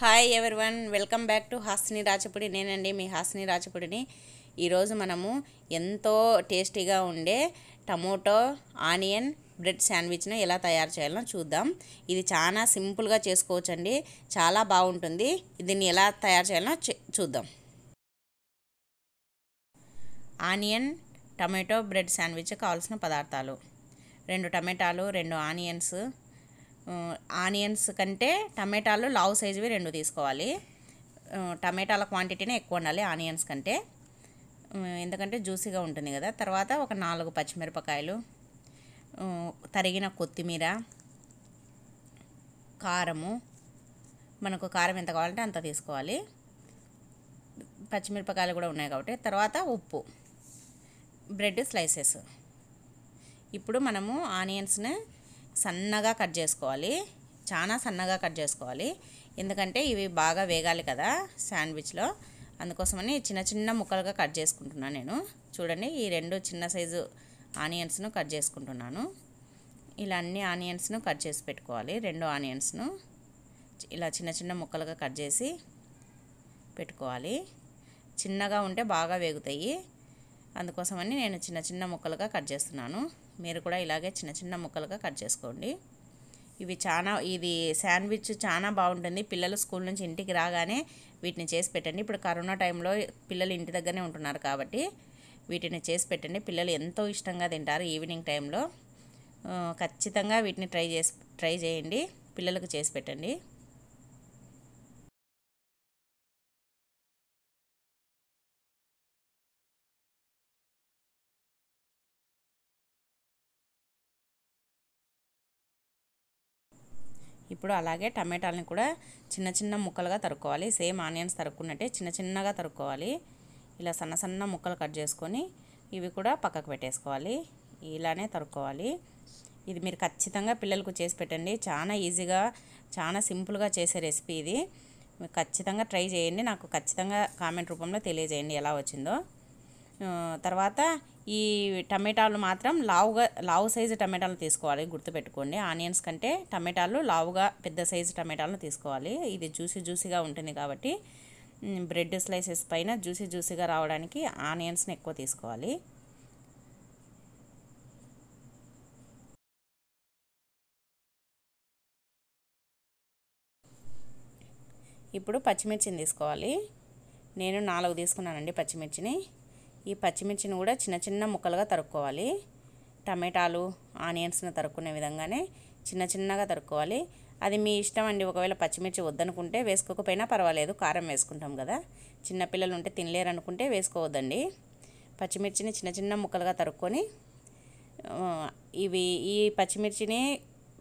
Hi everyone, welcome back to Hasni Rachapudi. నేనండి మీ హాస్ని రాచపూడిని. ఈరోజు మనము ఎంతో టేస్టీగా ఉండే టమోటో ఆనియన్ బ్రెడ్ శాండ్విచ్ను ఎలా తయారు చేయాలో చూద్దాం. ఇది చాలా సింపుల్గా చేసుకోవచ్చండి, చాలా బాగుంటుంది. దీన్ని ఎలా తయారు చేయాలో చూద్దాం. ఆనియన్ టమాటో బ్రెడ్ శాండ్విచ్ కావాల్సిన పదార్థాలు: 2 టమాటాలు, 2 ఆనియన్స్ కంటే టమాటాలు లావు సైజువి 2 తీసుకోవాలి. టమాటాల క్వాంటిటీనే ఎక్కువ ఉండాలి ఆనియన్స్ కంటే, ఎందుకంటే జ్యూసీగా ఉంటుంది కదా. తర్వాత ఒక 4 పచ్చిమిరపకాయలు, తరిగిన కొత్తిమీర, కారము, మనకు కారం ఎంత కావాలంటే అంత తీసుకోవాలి. పచ్చిమిరపకాయలు కూడా ఉన్నాయి కాబట్టి. తర్వాత ఉప్పు, బ్రెడ్ స్లైసెస్. ఇప్పుడు మనము ఆనియన్స్ని సన్నగా కట్ చేసుకోవాలి, చాలా సన్నగా కట్ చేసుకోవాలి, ఎందుకంటే ఇవి బాగా వేగాలి కదా శాండ్విచ్లో. అందుకోసమని చిన్న చిన్న ముక్కలుగా కట్ చేసుకుంటున్నాను నేను. చూడండి, ఈ 2 చిన్న సైజు ఆనియన్స్ను కట్ చేసుకుంటున్నాను. ఇలా అన్ని ఆనియన్స్ను కట్ చేసి పెట్టుకోవాలి. 2 ఆనియన్స్ను ఇలా చిన్న చిన్న ముక్కలుగా కట్ చేసి పెట్టుకోవాలి. చిన్నగా ఉంటే బాగా వేగుతాయి, అందుకోసమని నేను చిన్న చిన్న ముక్కలుగా కట్ చేస్తున్నాను. మీరు కూడా ఇలాగే చిన్న చిన్న ముక్కలుగా కట్ చేసుకోండి. ఇది శాండ్విచ్ చాలా బాగుంటుంది. పిల్లలు స్కూల్ నుంచి ఇంటికి రాగానే వీటిని చేసి పెట్టండి. ఇప్పుడు కరోనా టైంలో పిల్లలు ఇంటి దగ్గరనే ఉంటున్నారు కాబట్టి వీటిని చేసి పెట్టండి. పిల్లలు ఎంతో ఇష్టంగా తింటారు ఈవినింగ్ టైంలో. ఖచ్చితంగా వీటిని ట్రై చేయండి, పిల్లలకు చేసి పెట్టండి. ఇప్పుడు అలాగే టమాటాలని కూడా చిన్న చిన్న ముక్కలుగా తరుక్కోవాలి. సేమ్ ఆనియన్స్ తరుక్కున్నట్టే చిన్న చిన్నగా తరుక్కోవాలి. ఇలా సన్న సన్న ముక్కలు కట్ చేసుకొని ఇవి కూడా పక్కకు పెట్టేసుకోవాలి. ఇలానే తరుక్కోవాలి. ఇది మీరు ఖచ్చితంగా పిల్లలకు చేసి పెట్టండి. చాలా ఈజీగా, చాలా సింపుల్గా చేసే రెసిపీ ఇది. మీరు ఖచ్చితంగా ట్రై చేయండి. నాకు ఖచ్చితంగా కామెంట్ రూపంలో తెలియజేయండి ఎలా వచ్చిందో. తర్వాత ఈ టమాటాలు మాత్రం లావు సైజు టమాటాలు తీసుకోవాలి, గుర్తుపెట్టుకోండి. ఆనియన్స్ కంటే టమాటాలు లావుగా పెద్ద సైజు టమాటాలను తీసుకోవాలి. ఇది జ్యూసీగా ఉంటుంది కాబట్టి బ్రెడ్ స్లైసెస్ పైన జ్యూసీగా రావడానికి ఆనియన్స్ని ఎక్కువ తీసుకోవాలి. ఇప్పుడు పచ్చిమిర్చిని తీసుకోవాలి. నేను 4 తీసుకున్నానండి పచ్చిమిర్చిని. ఈ పచ్చిమిర్చిని కూడా చిన్న చిన్న ముక్కలుగా తరుక్కోవాలి. టమాటాలు ఆనియన్స్ని తరుక్కునే విధంగానే చిన్న చిన్నగా తరుక్కోవాలి. అది మీ ఇష్టం అండి. ఒకవేళ పచ్చిమిర్చి వద్దనుకుంటే వేసుకోకపోయినా పర్వాలేదు, కారం వేసుకుంటాం కదా. చిన్నపిల్లలు ఉంటే తినలేరు అనుకుంటే వేసుకోవద్దండి. పచ్చిమిర్చిని చిన్న చిన్న ముక్కలుగా తరుక్కొని ఈ పచ్చిమిర్చిని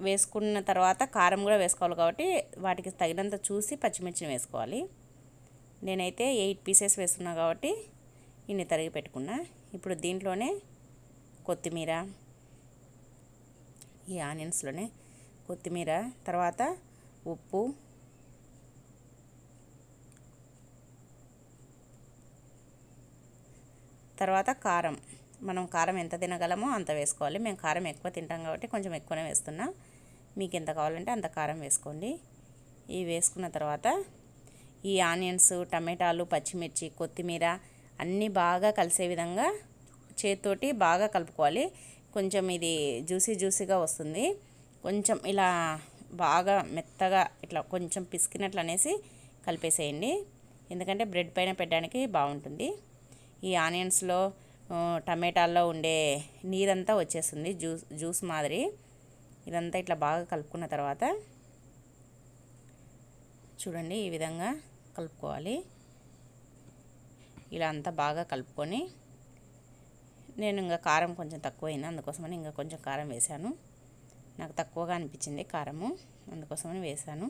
వేసుకున్న తర్వాత కారం కూడా వేసుకోవాలి కాబట్టి వాటికి తగినంత చూసి పచ్చిమిర్చిని వేసుకోవాలి. నేనైతే 8 పీసెస్ వేస్తున్నా కాబట్టి ఇన్ని తరిగి పెట్టుకున్నా. ఇప్పుడు దీంట్లోనే కొత్తిమీర, ఈ ఆనియన్స్లోనే కొత్తిమీర, తర్వాత ఉప్పు, తర్వాత కారం. మనం కారం ఎంత తినగలమో అంత వేసుకోవాలి. మేము కారం ఎక్కువ తింటాం కాబట్టి కొంచెం ఎక్కువనే వేస్తున్నా. మీకు ఎంత కావాలంటే అంత కారం వేసుకోండి. ఇవి వేసుకున్న తర్వాత ఈ ఆనియన్స్, టమాటాలు, పచ్చిమిర్చి, కొత్తిమీర అన్నీ బాగా కలిసే విధంగా చేతితోటి బాగా కలుపుకోవాలి. కొంచెం ఇది జ్యూసీగా వస్తుంది. కొంచెం ఇలా బాగా మెత్తగా ఇట్లా కొంచెం పిసికినట్లు అనేసి కలిపేసేయండి, ఎందుకంటే బ్రెడ్ పైన పెట్టడానికి బాగుంటుంది. ఈ ఆనియన్స్లో టమాటాల్లో ఉండే నీరంతా వచ్చేస్తుంది, జ్యూస్ మాదిరి. ఇదంతా ఇట్లా బాగా కలుపుకున్న తర్వాత చూడండి, ఈ విధంగా కలుపుకోవాలి. ఇలా అంతా బాగా కలుపుకొని, నేను ఇంకా కారం కొంచెం తక్కువైంది, అందుకోసమని ఇంకా కొంచెం కారం వేసాను. నాకు తక్కువగా అనిపించింది కారము, అందుకోసమని వేసాను.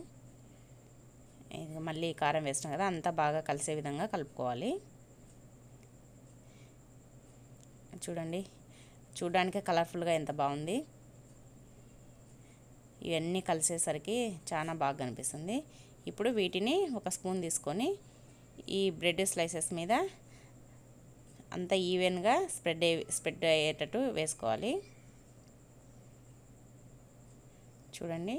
ఇక మళ్ళీ కారం వేసినాం కదా, అంతా బాగా కలిసే విధంగా కలుపుకోవాలి. చూడండి, చూడడానికి కలర్ఫుల్గా ఎంత బాగుంది. ఇవన్నీ కలిసేసరికి చాలా బాగా అనిపిస్తుంది. ఇప్పుడు వీటిని ఒక స్పూన్ తీసుకొని ఈ బ్రెడ్ స్లైసెస్ మీద అంతా ఈవెన్గా స్ప్రెడ్ అయ్యేటట్టు వేసుకోవాలి. చూడండి,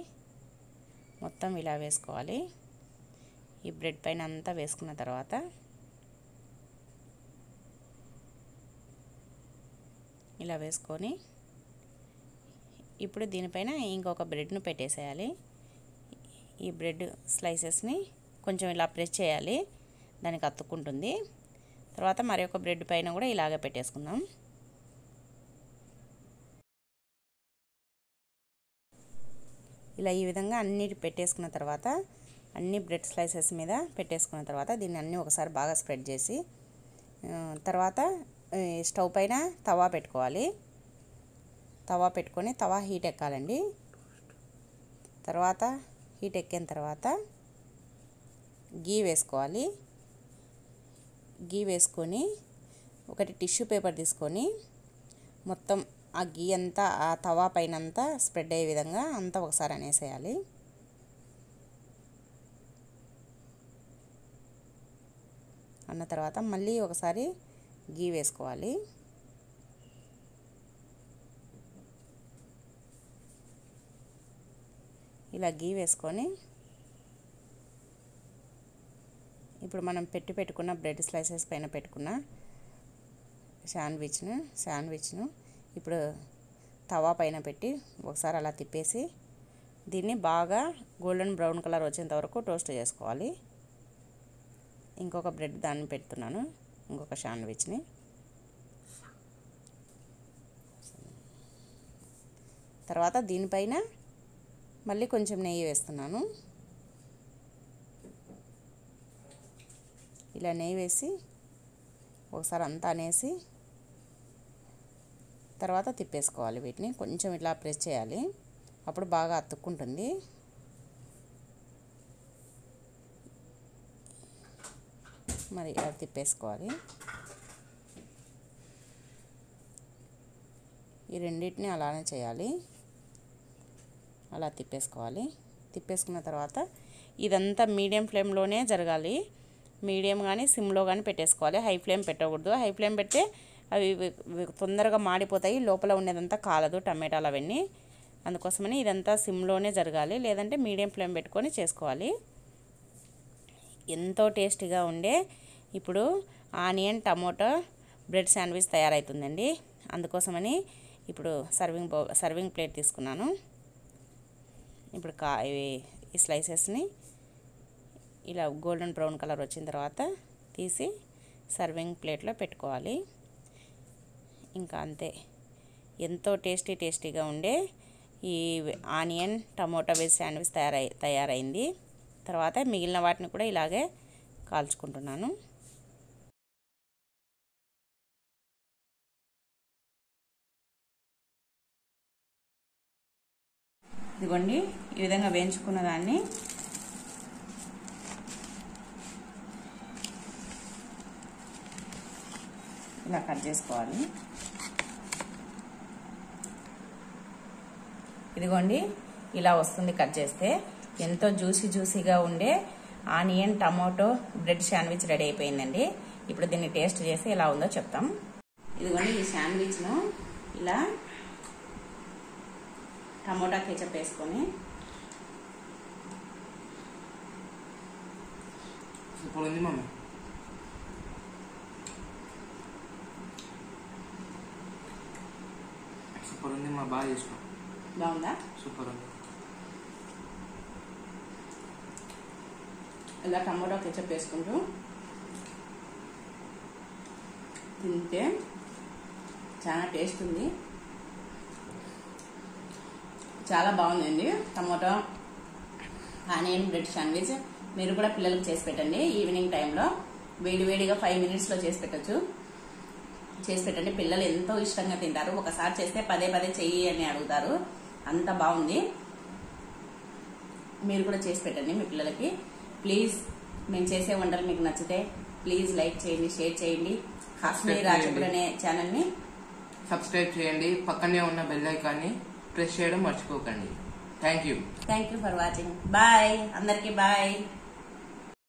మొత్తం ఇలా వేసుకోవాలి. ఈ బ్రెడ్ పైన అంతా వేసుకున్న తర్వాత ఇలా వేసుకొని ఇప్పుడు దీనిపైన ఇంకొక బ్రెడ్ను పెట్టేసేయాలి. ఈ బ్రెడ్ స్లైసెస్ని కొంచెం ఇలా ప్రెస్ చేయాలి, దానికి అతుక్కుంటుంది. తర్వాత మరి ఒక బ్రెడ్ పైన కూడా ఇలాగే పెట్టేసుకుందాం. ఇలా ఈ విధంగా అన్ని పెట్టేసుకున్న తర్వాత అన్ని బ్రెడ్ స్లైసెస్ మీద పెట్టేసుకున్న తర్వాత దీన్ని అన్నీ ఒకసారి బాగా స్ప్రెడ్ చేసి తర్వాత స్టవ్ పైన తవా పెట్టుకోవాలి. తవా పెట్టుకొని తవా హీట్ ఎక్కాలండి. తర్వాత హీట్ ఎక్కిన తర్వాత గీ వేసుకోవాలి. గీ వేసుకొని ఒకటి టిష్యూ పేపర్ తీసుకొని మొత్తం ఆ గీ అంతా ఆ తవా పైన అంతా స్ప్రెడ్ అయ్యే విధంగా అంతా ఒకసారి అనేసేయాలి. అన్న తర్వాత మళ్ళీ ఒకసారి గీ వేసుకోవాలి. ఇలా గీ వేసుకొని ఇప్పుడు మనం పెట్టుకున్న బ్రెడ్ స్లైసెస్ పైన పెట్టుకున్న శాండ్విచ్ను ఇప్పుడు తవా పైన పెట్టి ఒకసారి అలా తిప్పేసి దీన్ని బాగా గోల్డెన్ బ్రౌన్ కలర్ వచ్చేంత వరకు టోస్ట్ చేసుకోవాలి. ఇంకొక బ్రెడ్ దాన్ని పెడుతున్నాను, ఇంకొక శాండ్విచ్ని. తర్వాత దీనిపైన మళ్ళీ కొంచెం నెయ్యి వేస్తున్నాను. ఇలా నెయ్యి వేసి ఒకసారి అంతా అనేసి తర్వాత తిప్పేసుకోవాలి. వీటిని కొంచెం ఇట్లా ప్రెస్ చేయాలి, అప్పుడు బాగా అతుక్కుంటుంది. మరి ఇలా తిప్పేసుకోవాలి. ఈ రెండింటిని అలానే చేయాలి. అలా తిప్పేసుకోవాలి. తిప్పేసుకున్న తర్వాత ఇదంతా మీడియం ఫ్లేమ్లోనే జరగాలి. మీడియం కానీ సిమ్లో కానీ పెట్టేసుకోవాలి. హై ఫ్లేమ్ పెట్టకూడదు. హై ఫ్లేమ్ పెడితే అవి తొందరగా మాడిపోతాయి, లోపల ఉండేదంతా కాలదు టమాటాలు అవన్నీ. అందుకోసమని ఇదంతా సిమ్లోనే జరగాలి, లేదంటే మీడియం ఫ్లేమ్ పెట్టుకొని చేసుకోవాలి. ఎంతో టేస్టీగా ఉండే ఇప్పుడు ఆనియన్ టమోటా బ్రెడ్ శాండ్విచ్ తయారవుతుందండి. అందుకోసమని ఇప్పుడు సర్వింగ్ ప్లేట్ తీసుకున్నాను. ఇప్పుడు ఈ స్లైసెస్ని ఇలా గోల్డెన్ బ్రౌన్ కలర్ వచ్చిన తర్వాత తీసి సర్వింగ్ ప్లేట్లో పెట్టుకోవాలి. ఇంకా అంతే, ఎంతో టేస్టీగా ఉండే ఈ ఆనియన్ టమోటా వెజ్ శాండ్విచ్ తయారైంది. తర్వాత మిగిలిన వాటిని కూడా ఇలాగే కాల్చుకుంటున్నాను. ఇదిగోండి, ఈ విధంగా వేయించుకున్న దాన్ని ఇలా కట్ చేసుకోవాలి. ఇదిగోండి, ఇలా వస్తుంది కట్ చేస్తే. ఎంతో జ్యూసీగా ఉండే onion tomato bread sandwich ready అయిపోయిందండి. ఇప్పుడు దీన్ని టేస్ట్ చేసి ఎలా ఉందో చెప్తాం. ఇదిగోండి, ఈ శాండ్విచ్ను ఇలా టమోటా కెచప్ వేసుకొని సూపర్ ఉంది మమ్మీ. సూపర్ ఉంది మా, బాగా చేసినాం. బాగుందా? సూపర్ ఉంది. ఇలా టమోటా కెచప్ వేసుకుంటూ తింటే చాలా టేస్ట్ ఉంది. చాలా బాగుందండి టమోటా ఆనియన్ బ్రెడ్ శాండ్విచ్. మీరు కూడా పిల్లలకు చేసి పెట్టండి. ఈవినింగ్ టైంలో వేడివేడిగా 5 minutesలో చేసి పెట్టండి. పిల్లలు ఎంతో ఇష్టంగా తింటారు. ఒకసారి చేస్తే పదే చెయ్యి అని అడుగుతారు. అంత బాగుంది. మీరు కూడా చేసి పెట్టండి మీ పిల్లలకి. ప్లీజ్, మేము చేసే వంటలు మీకు నచ్చితే ప్లీజ్ లైక్ చేయండి, షేర్ చేయండి. కాశ్మీరీ రాజపుడు అనే ఛానల్ని సబ్స్క్రైబ్ చేయండి. పక్కనే ఉన్న బెల్ ఐకాన్ని ప్రెస్ చేయడం మర్చిపోకండి. Thank you for watching. Bye అందరికీ. బాయ్.